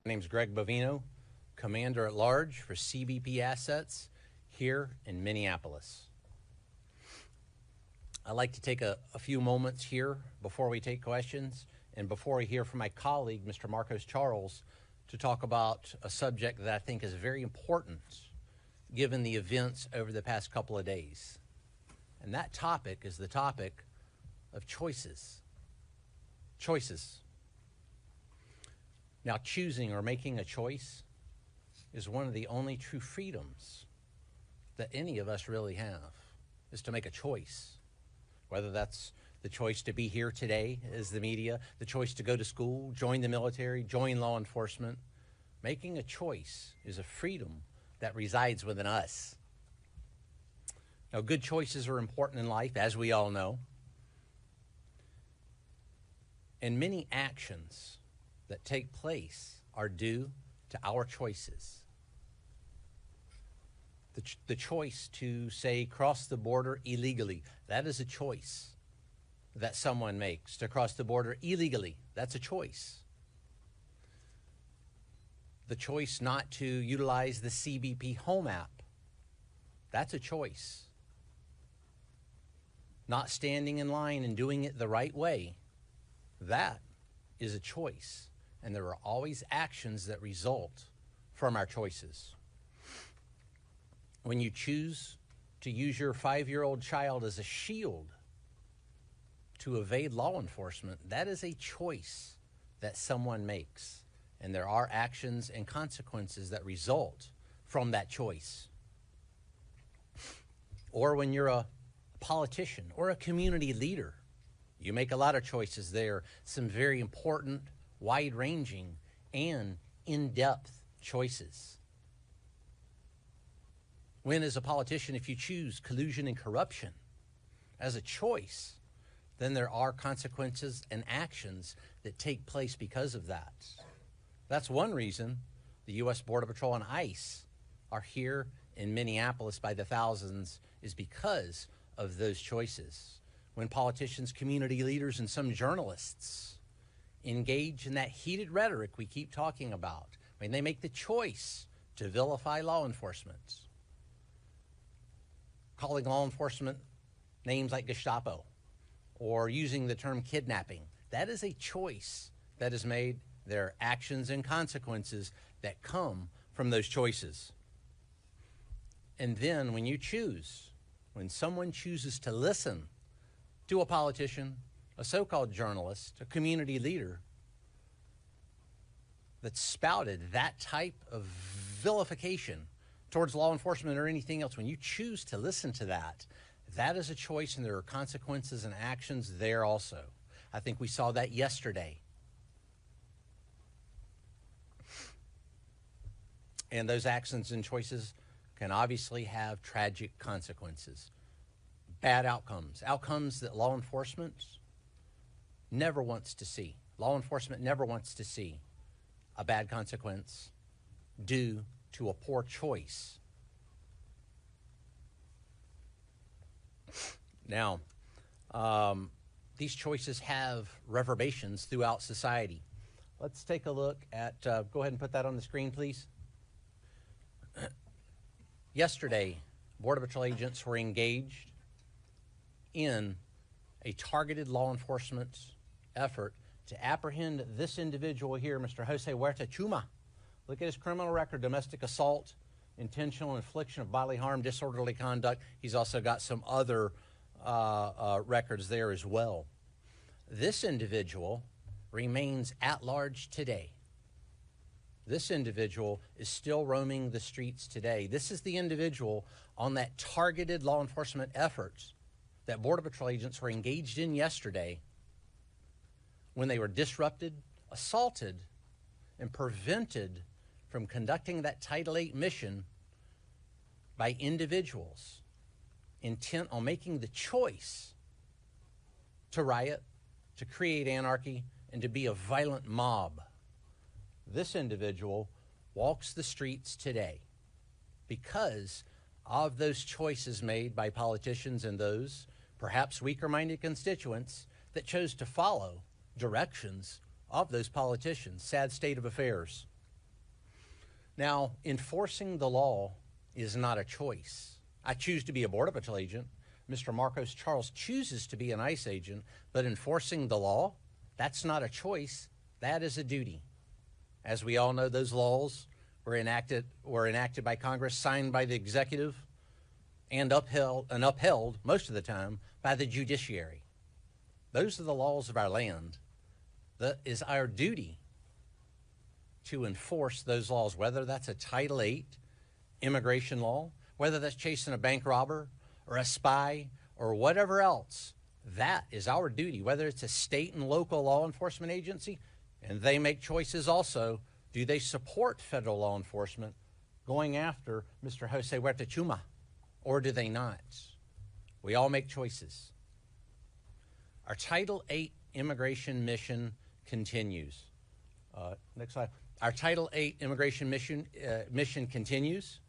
My name's Greg Bovino, Commander at Large for CBP Assets here in Minneapolis. I'd like to take a few moments here before we take questions and before we hear from my colleague, Mr. Marcos Charles, to talk about a subject that I think is very important given the events over the past couple of days. And that topic is the topic of choices. Choices. Now, choosing or making a choice is one of the only true freedoms that any of us really have, is to make a choice. Whether that's the choice to be here today as the media, the choice to go to school, join the military, join law enforcement. Making a choice is a freedom that resides within us. Now, good choices are important in life, as we all know. And many actions that take place are due to our choices. The choice to, say, cross the border illegally, that is a choice that someone makes. To cross the border illegally, that's a choice. The choice not to utilize the CBP Home app, that's a choice. Not standing in line and doing it the right way, that is a choice. And there are always actions that result from our choices. When you choose to use your 5-year-old child as a shield to evade law enforcement, that is a choice that someone makes. And there are actions and consequences that result from that choice. Or when you're a politician or a community leader, you make a lot of choices there, some very important, wide-ranging, and in-depth choices. When, as a politician, if you choose collusion and corruption as a choice, then there are consequences and actions that take place because of that. That's one reason the U.S. Border Patrol and ICE are here in Minneapolis by the thousands, is because of those choices. When politicians, community leaders, and some journalists engage in that heated rhetoric we keep talking about, when they make the choice to vilify law enforcement, calling law enforcement names like Gestapo, or using the term kidnapping, that is a choice that is made. There are actions and consequences that come from those choices. And then when you choose, when someone chooses to listen to a politician, a so-called journalist, a community leader that spouted that type of vilification towards law enforcement or anything else, when you choose to listen to that, that is a choice, and there are consequences and actions there also. I think we saw that yesterday. And those actions and choices can obviously have tragic consequences, bad outcomes, outcomes that law enforcement never wants to see. Law enforcement never wants to see a bad consequence due to a poor choice. Now, these choices have reverberations throughout society. Let's take a look at, go ahead and put that on the screen, please. Yesterday, Border Patrol agents were engaged in a targeted law enforcement effort to apprehend this individual here, Mr. Jose Huerta Chuma. Look at his criminal record: domestic assault, intentional infliction of bodily harm, disorderly conduct. He's also got some other records there as well. This individual remains at large today. This individual is still roaming the streets today. This is the individual on that targeted law enforcement efforts that Border Patrol agents were engaged in yesterday when they were disrupted, assaulted, and prevented from conducting that Title VIII mission by individuals intent on making the choice to riot, to create anarchy, and to be a violent mob. This individual walks the streets today because of those choices made by politicians and those perhaps weaker-minded constituents that chose to follow directions of those politicians. Sad state of affairs. Now, enforcing the law is not a choice. I choose to be a Border Patrol agent. Mr. Marcos Charles chooses to be an ICE agent, but enforcing the law, that's not a choice, that is a duty. As we all know, those laws were enacted by Congress, signed by the executive, and upheld most of the time by the judiciary. Those are the laws of our land. That is our duty to enforce those laws, whether that's a Title VIII immigration law, whether that's chasing a bank robber or a spy or whatever else. That is our duty, whether it's a state and local law enforcement agency, and they make choices also. Do they support federal law enforcement going after Mr. Jose Huerta Chuma, or do they not? We all make choices. Our Title VIII immigration mission continues. Next slide. Our Title VIII immigration mission continues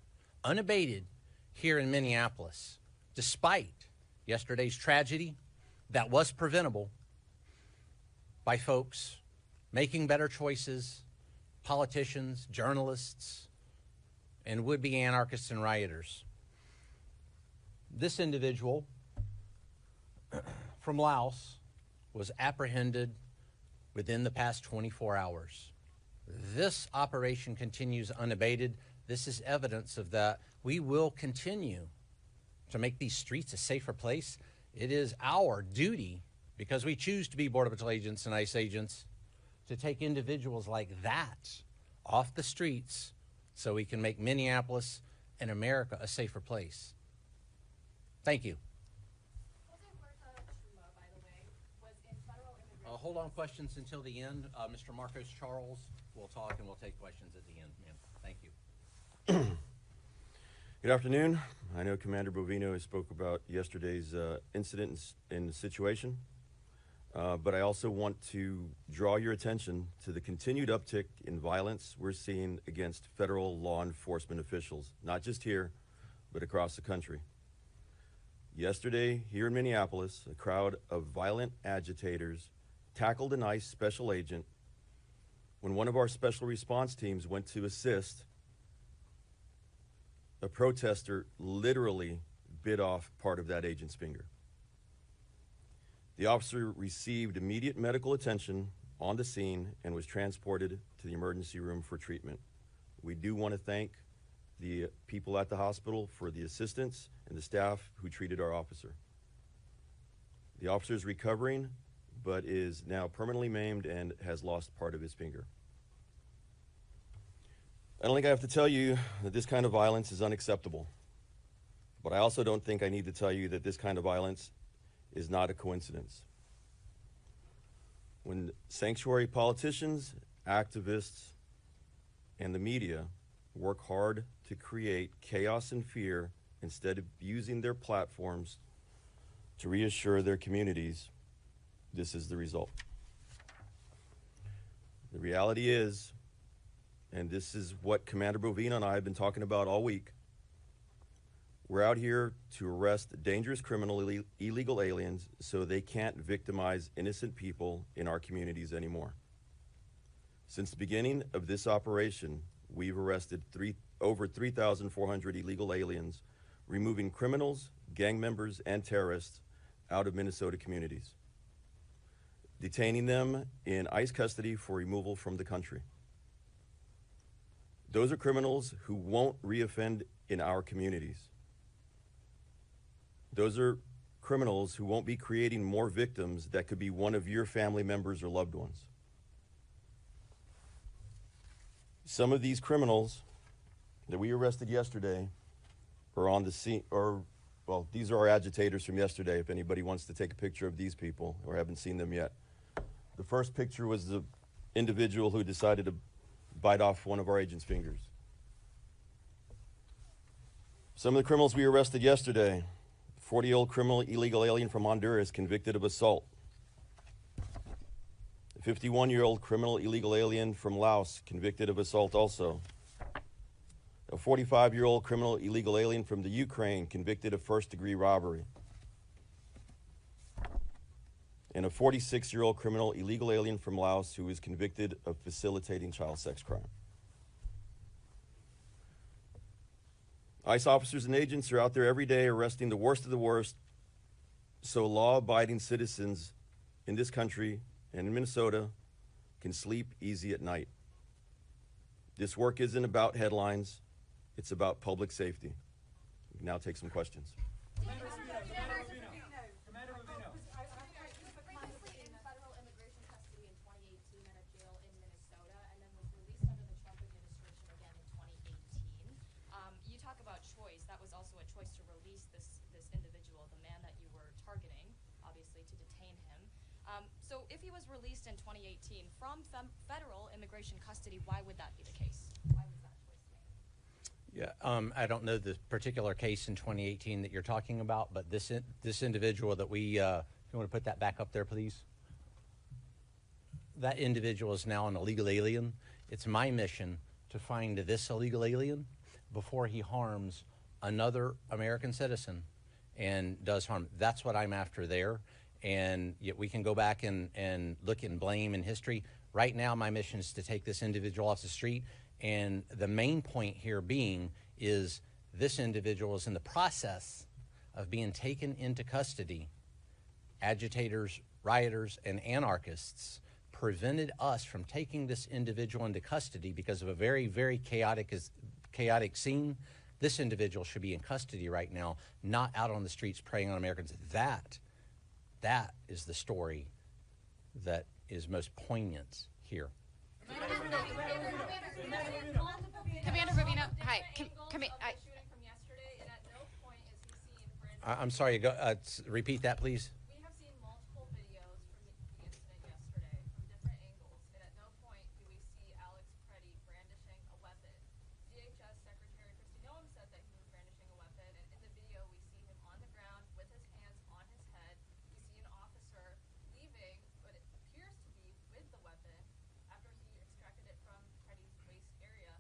unabated here in Minneapolis, despite yesterday's tragedy that was preventable by folks making better choices, politicians, journalists, and would-be anarchists and rioters. This individual from Laos was apprehended within the past 24 hours. This operation continues unabated. This is evidence of that. We will continue to make these streets a safer place. It is our duty, because we choose to be Border Patrol agents and ICE agents, to take individuals like that off the streets so we can make Minneapolis and America a safer place. Thank you. Hold on questions until the end. Mr. Marcos Charles will talk, and we'll take questions at the end, ma'am. Thank you. Good afternoon. I know Commander Bovino spoke about yesterday's incident and situation, but I also want to draw your attention to the continued uptick in violence we're seeing against federal law enforcement officials, not just here, but across the country. Yesterday, here in Minneapolis, a crowd of violent agitators tackled an ICE special agent when one of our special response teams went to assist. A protester literally bit off part of that agent's finger. The officer received immediate medical attention on the scene and was transported to the emergency room for treatment. We do want to thank the people at the hospital for the assistance and the staff who treated our officer. The officer is recovering, but is now permanently maimed and has lost part of his finger. I don't think I have to tell you that this kind of violence is unacceptable, but I also don't think I need to tell you that this kind of violence is not a coincidence. When sanctuary politicians, activists, and the media work hard to create chaos and fear instead of using their platforms to reassure their communities, this is the result. The reality is, and this is what Commander Bovino and I have been talking about all week, we're out here to arrest dangerous criminal illegal aliens so they can't victimize innocent people in our communities anymore. Since the beginning of this operation, we've arrested over 3,400 illegal aliens, removing criminals, gang members, and terrorists out of Minnesota communities, detaining them in ICE custody for removal from the country. Those are criminals who won't reoffend in our communities. Those are criminals who won't be creating more victims that could be one of your family members or loved ones. Some of these criminals that we arrested yesterday are on the scene, well, these are our agitators from yesterday, if anybody wants to take a picture of these people or haven't seen them yet. The first picture was the individual who decided to bite off one of our agents' fingers. Some of the criminals we arrested yesterday: 40-year-old criminal illegal alien from Honduras convicted of assault. A 51-year-old criminal illegal alien from Laos convicted of assault also. A 45-year-old criminal illegal alien from the Ukraine convicted of first-degree robbery. And a 46-year-old criminal illegal alien from Laos who was convicted of facilitating child sex crime. ICE officers and agents are out there every day arresting the worst of the worst, so law-abiding citizens in this country and in Minnesota can sleep easy at night. This work isn't about headlines, it's about public safety. We can now take some questions. Commander Bovino. Previously in federal immigration custody in 2018 at a jail in Minnesota, and then was released under the Trump administration again in 2018. You talk about choice. That was also a choice to release this individual, the man that you were targeting, obviously, to detain him. So if he was released in 2018 from federal immigration custody, why would that be the case? Why was that choice made? Yeah, I don't know the particular case in 2018 that you're talking about, but this individual that we, if you want to put that back up there, please. That individual is now an illegal alien. It's my mission to find this illegal alien before he harms another American citizen and does harm. That's what I'm after there. And yet we can go back and look and blame in history. Right now, my mission is to take this individual off the street. And the main point here being is this individual is in the process of being taken into custody. Agitators, rioters, and anarchists prevented us from taking this individual into custody because of a very, very chaotic scene. This individual should be in custody right now, not out on the streets preying on Americans. That is the story that is most poignant here. Commander Bovino, hi. I'm sorry, repeat that, please. We have seen multiple videos from the incident yesterday from different angles, and at no point do we see Alex Pretti brandishing a weapon. DHS Secretary Kristi Noem said that he was brandishing a weapon, and in the video we see him on the ground with his hands on his head. We see an officer leaving what it appears to be with the weapon after he extracted it from Pretti's waist area.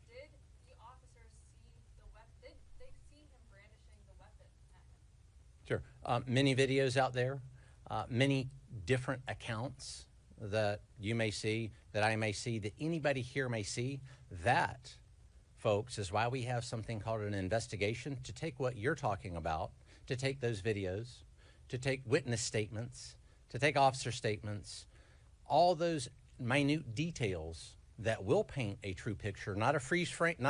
Did the officers see the weapon? Did they see him brandishing the weapon at him? Sure. Many videos out there, many different accounts that you may see, that I may see, that anybody here may see. That, folks, is why we have something called an investigation, to take what you're talking about, to take those videos, to take witness statements, to take officer statements, all those minute details that will paint a true picture, not a freeze frame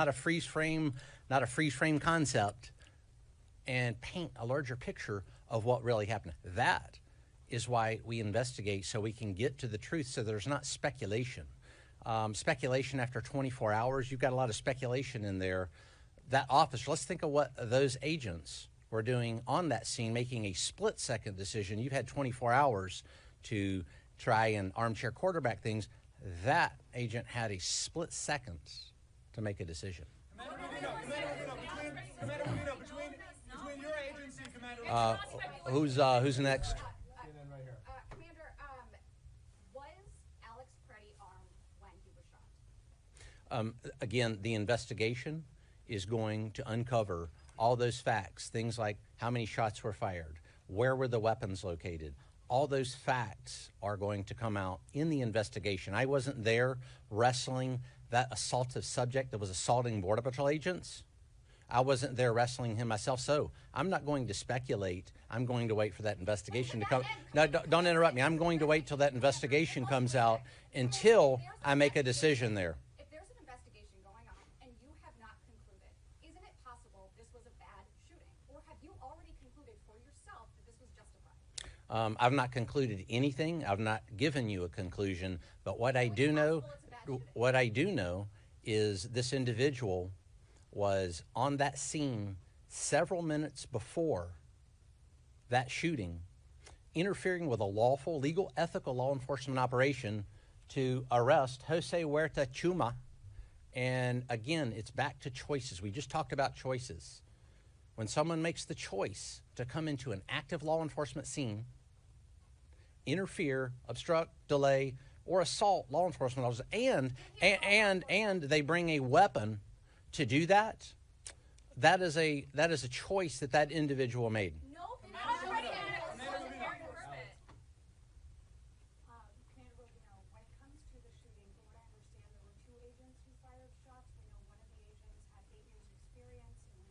concept, and paint a larger picture of what really happened. That is why we investigate, so we can get to the truth, so there's not speculation. Speculation after 24 hours, you've got a lot of speculation in there. That officer, let's think of what those agents were doing on that scene, making a split-second decision. You've had 24 hours to try and armchair quarterback things. That agent had a split second to make a decision. Commander Bovino, between your agency and Commander Who's next? Commander, was Alex Pretti armed when he was shot? Again, the investigation is going to uncover all those facts, things like how many shots were fired, where were the weapons located. All those facts are going to come out in the investigation. I wasn't there wrestling that assaultive subject that was assaulting Border Patrol agents. I wasn't there wrestling him myself, so I'm not going to speculate. I'm going to wait for that investigation to come. No, don't interrupt me. I'm going to wait till that investigation comes out until I make a decision there. If there's an investigation going on and you have not concluded, isn't it possible this was a bad shooting? Or have you already concluded for yourself that this was justified? I've not concluded anything. I've not given you a conclusion, but what I do know is this individual was on that scene several minutes before that shooting, interfering with a lawful, legal, ethical law enforcement operation to arrest Jose Huerta Chuma. And again, it's back to choices. We just talked about choices. When someone makes the choice to come into an active law enforcement scene, interfere, obstruct, delay, or assault law enforcement officers, and they bring a weapon to do that, that is a choice that individual made. No, Commander Bovino, when it comes to the shooting, from what I understand, there were two agents who fired shots. We know one of the agents had 8 years experience, and we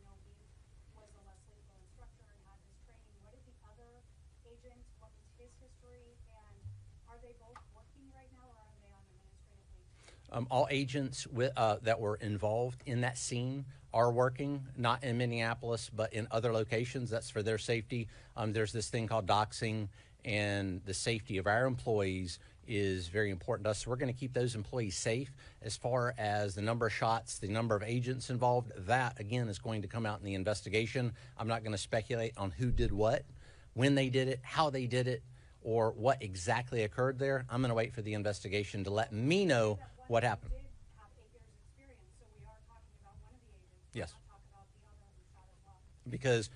All agents that were involved in that scene are working, not in Minneapolis, but in other locations. That's for their safety. There's this thing called doxing, and the safety of our employees is very important to us. So we're going to keep those employees safe. As far as the number of shots, the number of agents involved, that, again, is going to come out in the investigation. I'm not going to speculate on who did what, when they did it, how they did it, or what exactly occurred there. I'm going to wait for the investigation to let me know what happened. Did have 8 years experience, so we are talking about one of the agents. Yes. We're not talking about the other who shot as well. Because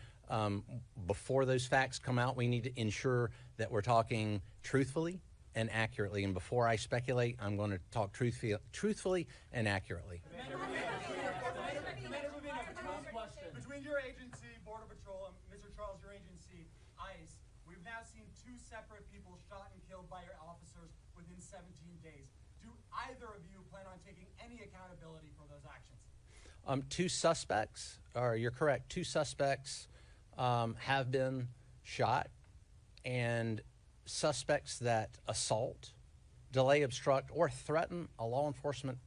before those facts come out, we need to ensure that we're talking truthfully and accurately. And before I speculate, I'm going to talk truthfully and accurately. Commander Bovino, between your agency, Border Patrol, and Mr. Charles, your agency, ICE, we've now seen 2 separate people shot and killed by your officers within 17 days. Do either of you plan on taking any accountability for those actions? 2 suspects, or you're correct, 2 suspects have been shot, and suspects that assault, delay, obstruct, or threaten a law enforcement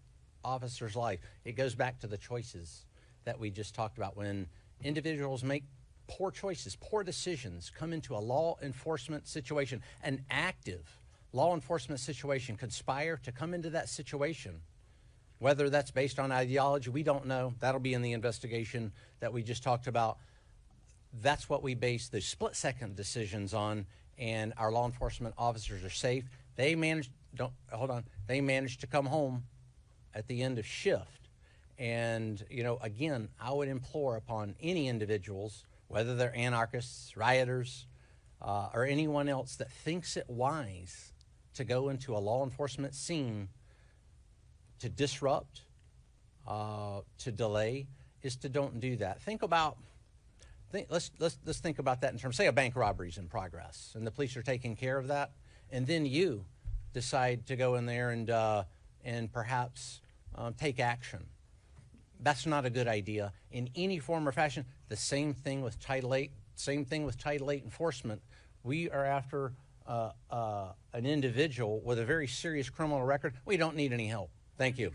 officer's life. It goes back to the choices that we just talked about. When individuals make poor choices, poor decisions, come into a law enforcement situation, an active law enforcement situation, conspire to come into that situation, whether that's based on ideology, we don't know. That'll be in the investigation that we just talked about. That's what we base the split-second decisions on, and our law enforcement officers are safe. They managed, they managed to come home at the end of shift. And, you know, again, I would implore upon any individuals, whether they're anarchists, rioters, or anyone else that thinks it wise to go into a law enforcement scene to disrupt, to delay, is to don't do that. Let's think about that in terms, say a bank robbery is in progress and the police are taking care of that, and then you decide to go in there and perhaps take action. That's not a good idea in any form or fashion. The same thing with Title VIII. Same thing with Title VIII enforcement. We are after an individual with a very serious criminal record. We don't need any help. Thank you.